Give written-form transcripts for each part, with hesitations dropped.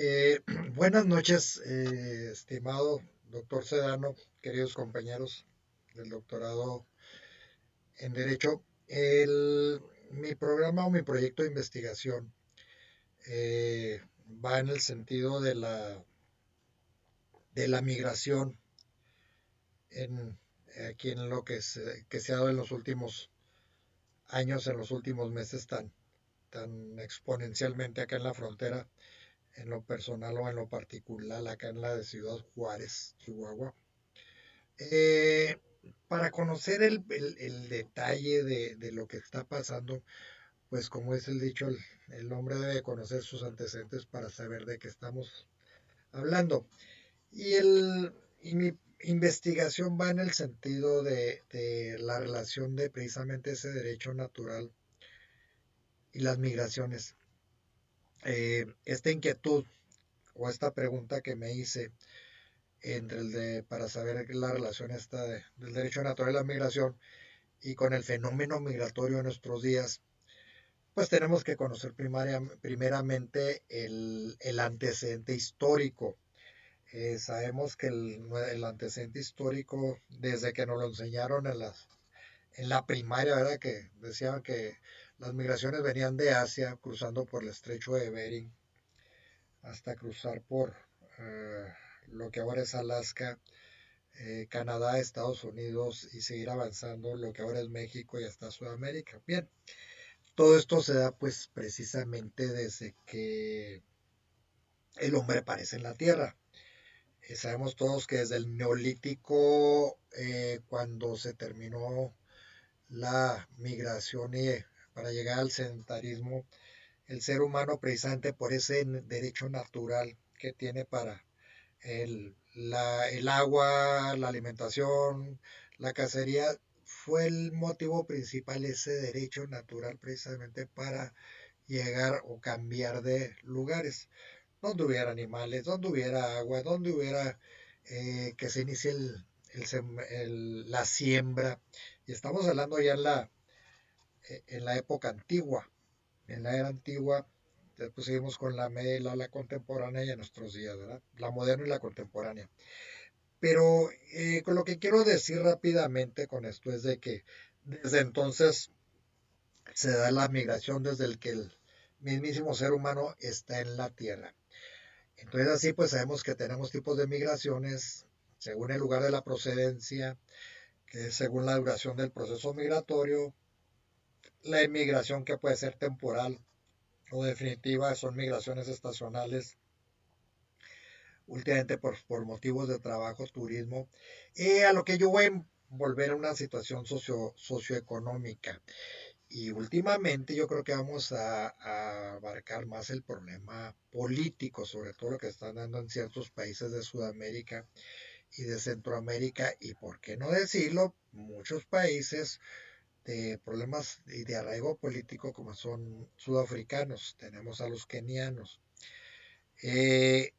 Eh, Buenas noches, estimado doctor Sedano, queridos compañeros del doctorado en Derecho. Mi programa o mi proyecto de investigación eh, va en el sentido de la migración en, aquí en lo que se ha dado en los últimos años, en los últimos meses tan exponencialmente acá en la frontera, en lo personal o en lo particular, acá en la de Ciudad Juárez, Chihuahua. Eh, para conocer el detalle de lo que está pasando, pues como es el dicho, el hombre debe conocer sus antecedentes para saber de qué estamos hablando. Y mi investigación va en el sentido de la relación de precisamente ese derecho natural y las migraciones. Esta inquietud o esta pregunta que me hice para saber la relación del derecho natural y la migración y con el fenómeno migratorio en nuestros días, pues tenemos que conocer primeramente el antecedente histórico. Sabemos que el antecedente histórico, desde que nos lo enseñaron en la primaria, ¿verdad? Que decían que las migraciones venían de Asia, cruzando por el estrecho de Bering, hasta cruzar por eh, lo que ahora es Alaska, Canadá, Estados Unidos y seguir avanzando lo que ahora es México y hasta Sudamérica. Bien, todo esto se da pues precisamente desde que el hombre aparece en la Tierra. Sabemos todos que desde el Neolítico, cuando se terminó la migración y para llegar al sedentarismo, el ser humano precisamente por ese derecho natural que tiene para el agua, la alimentación, la cacería, fue el motivo principal, ese derecho natural precisamente para llegar o cambiar de lugares, donde hubiera animales, donde hubiera agua, donde hubiera que se inicie la siembra. Y estamos hablando ya en la época antigua, en la era antigua. Después seguimos con la media y la contemporánea y en nuestros días, ¿verdad? La moderna y la contemporánea. Pero con lo que quiero decir rápidamente con esto es de que desde entonces se da la migración desde el que el mismísimo ser humano está en la Tierra. Entonces así pues sabemos que tenemos tipos de migraciones según el lugar de la procedencia, que es según la duración del proceso migratorio, la inmigración que puede ser temporal o definitiva, son migraciones estacionales, últimamente por motivos de trabajo, turismo, a lo que yo voy a volver a una situación socioeconómica. Y últimamente yo creo que vamos a abarcar más el problema político, sobre todo lo que están dando en ciertos países de Sudamérica y de Centroamérica, y por qué no decirlo, muchos países de problemas y de arraigo político como son sudafricanos, tenemos a los kenianos. Eh,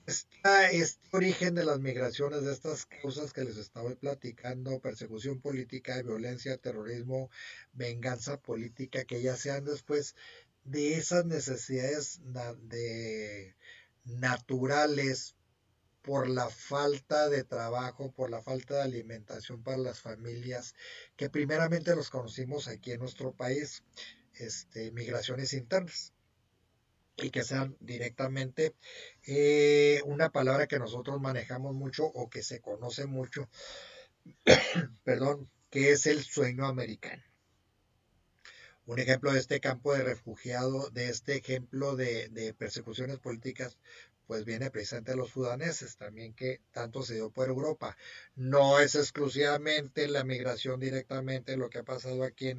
este origen de las migraciones, de estas causas que les estaba platicando, persecución política, violencia, terrorismo, venganza política, que ya sean después de esas necesidades naturales por la falta de trabajo, por la falta de alimentación para las familias, que primeramente los conocimos aquí en nuestro país, migraciones internas y que sean directamente una palabra que nosotros manejamos mucho o que se conoce mucho, perdón, que es el sueño americano. Un ejemplo de este campo de refugiado, de este ejemplo de persecuciones políticas, pues viene precisamente de los sudaneses, también que tanto se dio por Europa. No es exclusivamente la migración directamente lo que ha pasado aquí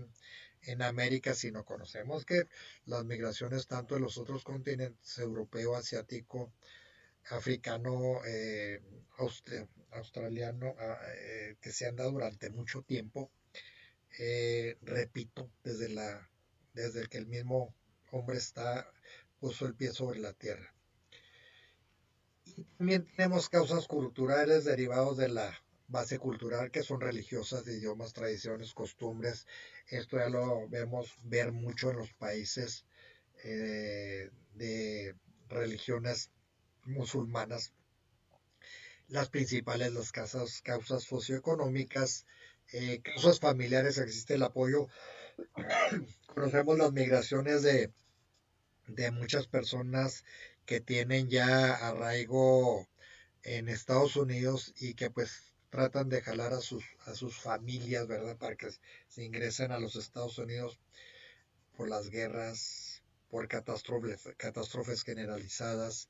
en América, sino conocemos que las migraciones tanto en los otros continentes, europeo, asiático, africano, australiano, que se han dado durante mucho tiempo, repito, desde que el mismo hombre puso el pie sobre la tierra. Y también tenemos causas culturales derivados de la base cultural, que son religiosas, de idiomas, tradiciones, costumbres. Esto ya lo vemos ver mucho en los países de religiones musulmanas, las principales, las causas socioeconómicas, causas familiares, existe el apoyo. Conocemos las migraciones de muchas personas que tienen ya arraigo en Estados Unidos y que pues tratan de jalar a sus familias, ¿verdad? Para que se ingresen a los Estados Unidos por las guerras, por catástrofes generalizadas.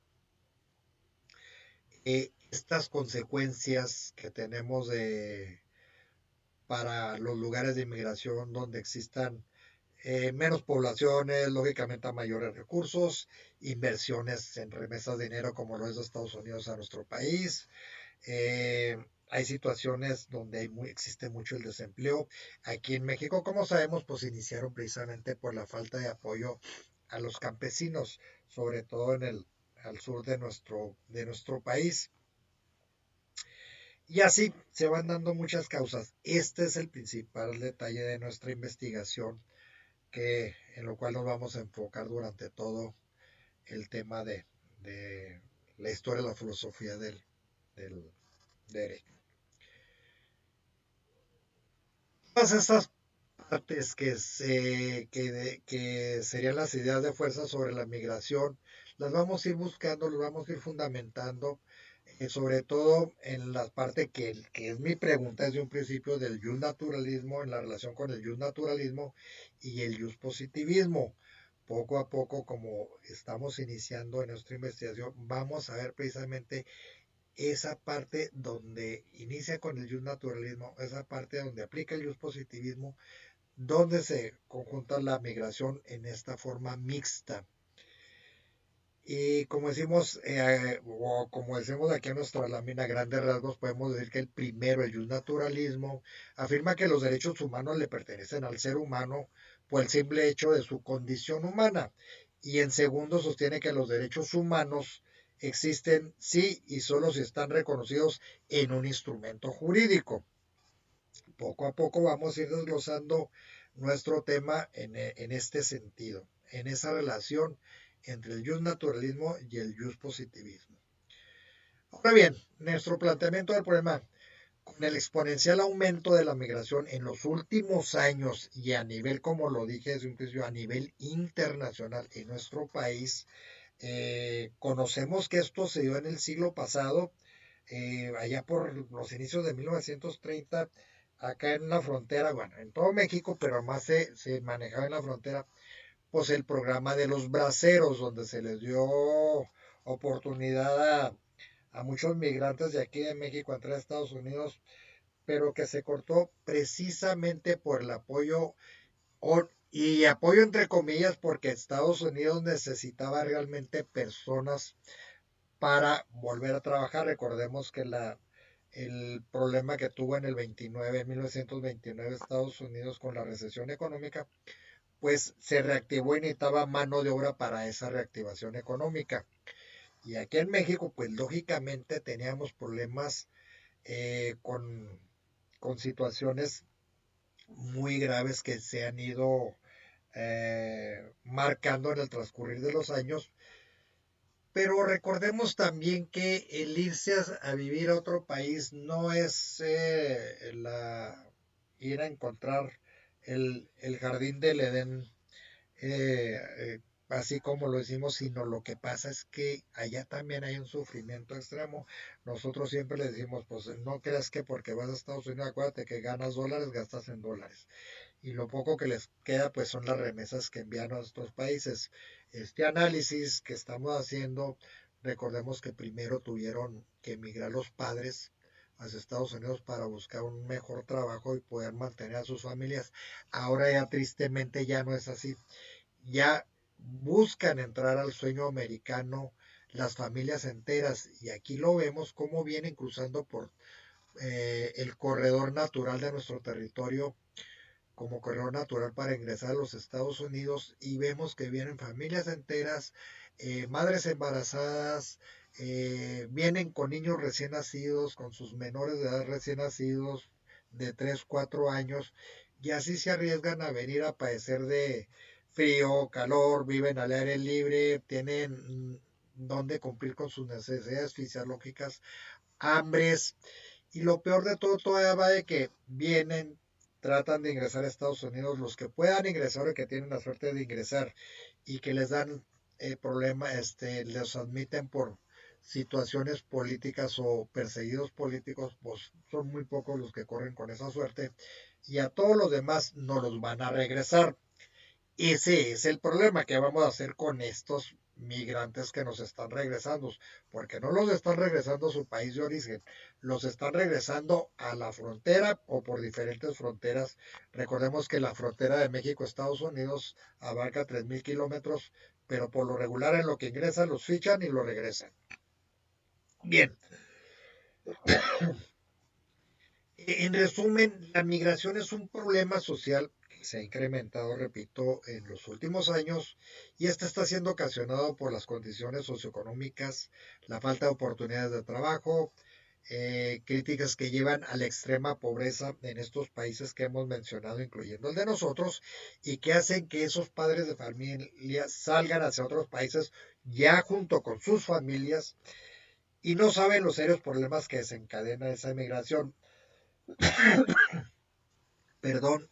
Estas consecuencias que tenemos para los lugares de inmigración donde existan menos poblaciones, lógicamente a mayores recursos, inversiones en remesas de dinero como lo es de Estados Unidos a nuestro país. Hay situaciones donde existe mucho el desempleo. Aquí en México, como sabemos, pues iniciaron precisamente por la falta de apoyo a los campesinos, sobre todo al sur de nuestro país. Y así se van dando muchas causas. Este es el principal detalle de nuestra investigación, en lo cual nos vamos a enfocar durante todo el tema de la historia y la filosofía del derecho. Todas estas partes que serían las ideas de fuerza sobre la migración, las vamos a ir buscando, las vamos a ir fundamentando, sobre todo en la parte que es mi pregunta desde un principio del jus naturalismo, en la relación con el jus naturalismo y el jus positivismo. Poco a poco, como estamos iniciando en nuestra investigación, vamos a ver precisamente esa parte donde inicia con el jus naturalismo, esa parte donde aplica el jus positivismo, donde se conjunta la migración en esta forma mixta. Y como decimos, o como decimos aquí en nuestra lámina, grandes rasgos, podemos decir que el primero, el naturalismo, afirma que los derechos humanos le pertenecen al ser humano por el simple hecho de su condición humana. Y en segundo, sostiene que los derechos humanos existen sí y solo si están reconocidos en un instrumento jurídico. Poco a poco vamos a ir desglosando nuestro tema en este sentido, en esa relación entre el jus naturalismo y el jus positivismo. Ahora bien, nuestro planteamiento del problema, con el exponencial aumento de la migración en los últimos años y a nivel, como lo dije desde un principio, a nivel internacional en nuestro país, conocemos que esto se dio en el siglo pasado, allá por los inicios de 1930, acá en la frontera, bueno, en todo México, pero más se manejaba en la frontera, pues el programa de los braceros, donde se les dio oportunidad a muchos migrantes de aquí de México a entrar a Estados Unidos, pero que se cortó precisamente por el apoyo, y apoyo entre comillas, porque Estados Unidos necesitaba realmente personas para volver a trabajar. Recordemos que el problema que tuvo en el 29, en 1929 Estados Unidos con la recesión económica, pues se reactivó y necesitaba mano de obra para esa reactivación económica. Y aquí en México, pues lógicamente teníamos problemas con situaciones muy graves que se han ido marcando en el transcurrir de los años. Pero recordemos también que el irse a vivir a otro país no es ir a encontrar el jardín del Edén, así como lo decimos, sino lo que pasa es que allá también hay un sufrimiento extremo. Nosotros siempre le decimos, pues no creas que porque vas a Estados Unidos, acuérdate que ganas dólares, gastas en dólares. Y lo poco que les queda, pues son las remesas que envían a nuestros países. Este análisis que estamos haciendo, recordemos que primero tuvieron que emigrar los padres hacia Estados Unidos para buscar un mejor trabajo y poder mantener a sus familias. Ahora ya tristemente ya no es así. Ya buscan entrar al sueño americano las familias enteras y aquí lo vemos cómo vienen cruzando por el corredor natural de nuestro territorio como corredor natural para ingresar a los Estados Unidos y vemos que vienen familias enteras, madres embarazadas, vienen con niños recién nacidos, con sus menores de edad recién nacidos de 3 4 años y así se arriesgan a venir a padecer de frío, calor, viven al aire libre, tienen dónde cumplir con sus necesidades fisiológicas, hambres, y lo peor de todo todavía va de que vienen, tratan de ingresar a Estados Unidos, los que puedan ingresar o que tienen la suerte de ingresar y que les dan problema, les admiten por situaciones políticas o perseguidos políticos, pues son muy pocos los que corren con esa suerte y a todos los demás no los van a regresar. Ese es el problema que vamos a hacer con estos migrantes que nos están regresando, porque no los están regresando a su país de origen, los están regresando a la frontera o por diferentes fronteras. Recordemos que la frontera de México-Estados Unidos abarca 3.000 kilómetros, pero por lo regular en lo que ingresan los fichan y lo regresan. Bien, en resumen, la migración es un problema social que se ha incrementado, repito, en los últimos años y este está siendo ocasionado por las condiciones socioeconómicas, la falta de oportunidades de trabajo, críticas que llevan a la extrema pobreza en estos países que hemos mencionado, incluyendo el de nosotros, y que hacen que esos padres de familia salgan hacia otros países ya junto con sus familias y no saben los serios problemas que desencadena esa emigración. Perdón,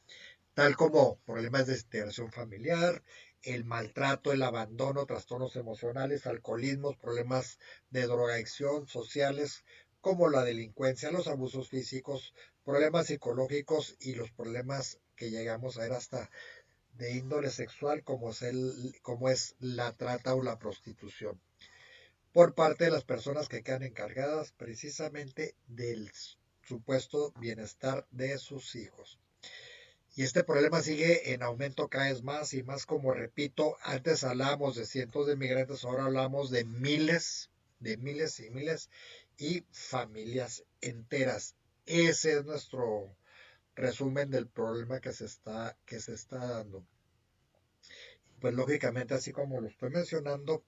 tal como problemas de integración familiar, el maltrato, el abandono, trastornos emocionales, alcoholismos, problemas de drogadicción sociales, como la delincuencia, los abusos físicos, problemas psicológicos y los problemas que llegamos a ver hasta de índole sexual, como es la trata o la prostitución, por parte de las personas que quedan encargadas precisamente del supuesto bienestar de sus hijos. Y este problema sigue en aumento cada vez más y más, como repito, antes hablábamos de cientos de migrantes, ahora hablamos de miles y miles y familias enteras. Ese es nuestro resumen del problema que se está dando. Pues lógicamente, así como lo estoy mencionando,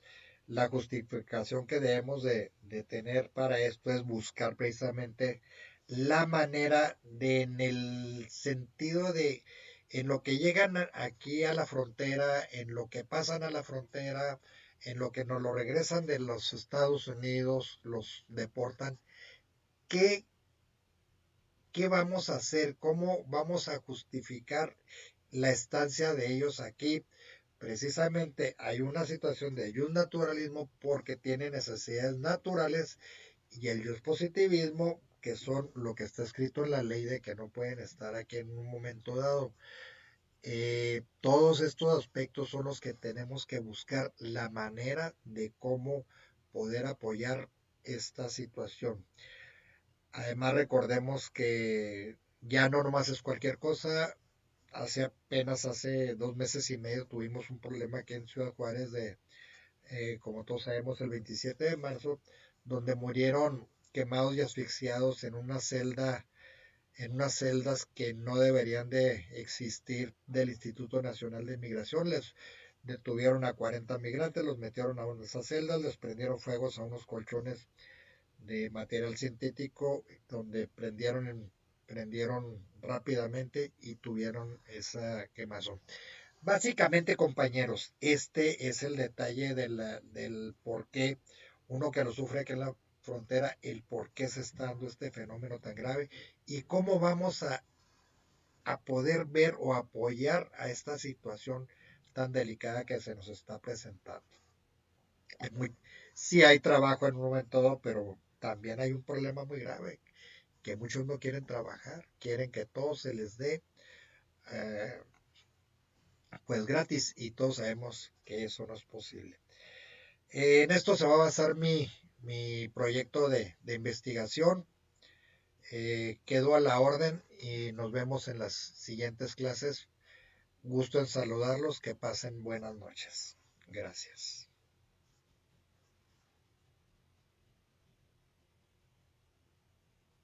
la justificación que debemos de tener para esto es buscar precisamente la manera de, en el sentido de, en lo que llegan aquí a la frontera, en lo que pasan a la frontera, en lo que nos lo regresan de los Estados Unidos, los deportan, ¿qué, qué vamos a hacer? ¿Cómo vamos a justificar la estancia de ellos aquí? Precisamente hay una situación de naturalismo porque tiene necesidades naturales y el positivismo que son lo que está escrito en la ley de que no pueden estar aquí en un momento dado. Todos estos aspectos son los que tenemos que buscar la manera de cómo poder apoyar esta situación. Además recordemos que ya no nomás es cualquier cosa. Hace 2 meses y medio tuvimos un problema aquí en Ciudad Juárez como todos sabemos, el 27 de marzo, donde murieron quemados y asfixiados en unas celdas que no deberían de existir del Instituto Nacional de Migración. Les detuvieron a 40 migrantes, los metieron a una de esas celdas, les prendieron fuegos a unos colchones de material sintético donde prendieron rápidamente y tuvieron esa quemazón. Básicamente, compañeros, este es el detalle del por qué uno que lo sufre aquí en la frontera, el por qué se está dando este fenómeno tan grave y cómo vamos a poder ver o apoyar a esta situación tan delicada que se nos está presentando. Es muy, sí hay trabajo en un momento dado, pero también hay un problema muy grave, que muchos no quieren trabajar, quieren que todo se les dé eh, pues gratis y todos sabemos que eso no es posible. En esto se va a basar mi proyecto de investigación. Quedo a la orden y nos vemos en las siguientes clases. Gusto en saludarlos, que pasen buenas noches. Gracias.